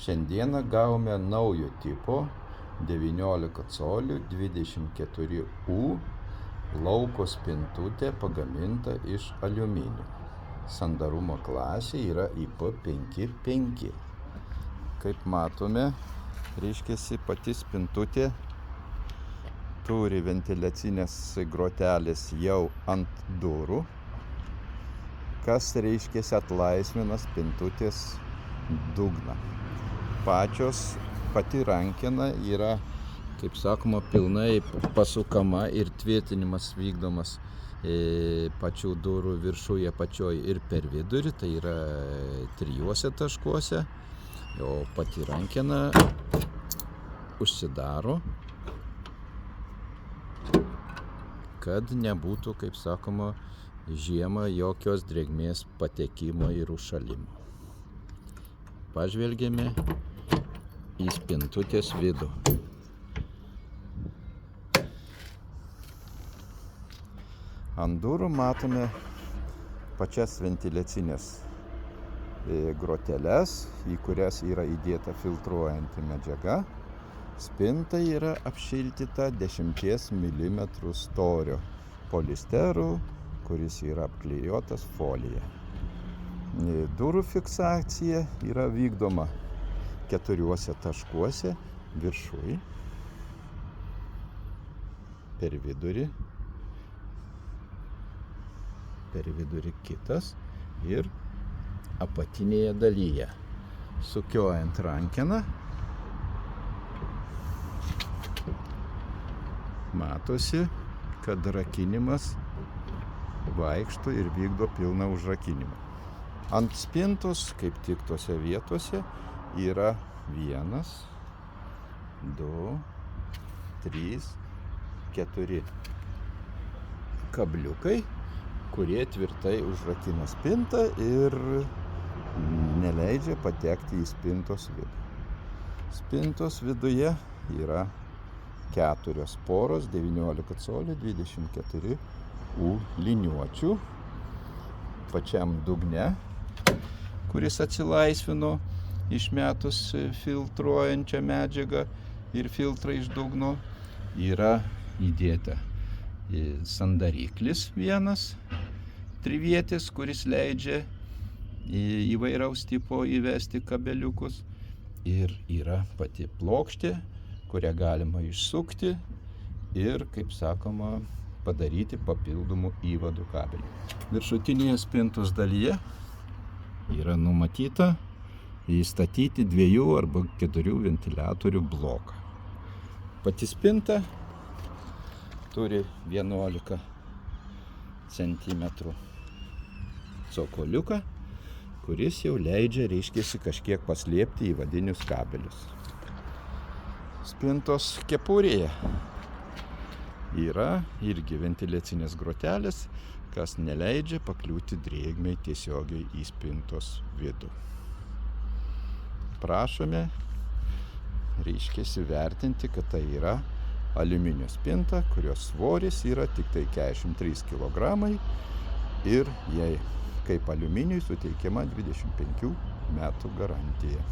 Šiandieną gavome naujo tipo 19 colių 24U lauko spintutė pagaminta iš aliuminio. Sandarumo klasė yra IP55. Kaip matome, reiškiasi pati spintutė turi ventiliacinės grotelės jau ant durų, kas reiškiasi atlaisvina spintutės dugną. Pati rankena yra, kaip sakoma, pilnai pasukama ir tvirtinimas vykdomas pačių durų viršuje apačioje ir per vidurį, tai yra 3 taškuose, o pati rankena užsidaro, kad nebūtų, kaip sakoma, žiemą jokios drėgmės patekimo ir užšalimo. Pažvelgėme į spintutės vidų. Ant durų matome pačias ventiliacinės groteles, į kurias yra įdėta filtruojanti medžiaga. Spinta yra apšildyta 10 mm storio polisteru, kuris yra apklijuotas folija. Durų fiksacija yra vykdoma 4 taškuose viršuj, per vidurį kitas ir apatinėje dalyje. Sukiojant rankeną matosi, kad rakinimas vaikšto ir vykdo pilną užrakinimą. Ant spintos, kaip tik tose vietose, yra 1, 2, 3, 4 kabliukai, kurie tvirtai užrakina spintą ir neleidžia patekti į spintos vidų. Spintos viduje yra 4 poros 19 colių 24U liniuočių. Pačiam dugne, kuris atsilaisvino išmetus filtruojančią medžiagą ir filtrą iš dugno, yra įdėta sandariklis vienas, trivietis, kuris leidžia įvairaus tipo įvesti kabeliukus, ir yra pati plokštė, kurią galima išsukti ir, kaip sakoma, padaryti papildomų įvadų kabelių. Viršutinėje spintos dalyje yra numatyta įstatyti 2 arba 4 ventiliatorių bloką. Pati spinta turi 11 cm cokoliuką, kuris jau leidžia, reiškiasi, kažkiek paslėpti įvadinius kabelius. Spintos kepurėje yra irgi ventiliacinės grotelės, kas neleidžia pakliūti drėgmei tiesiogiai į spintos vidų. Prašome, reiškiasi, vertinti, kad tai yra aliuminio spinta, kurios svoris yra tik tai 43 kg ir jai kaip aliuminiui suteikiama 25 metų garantija.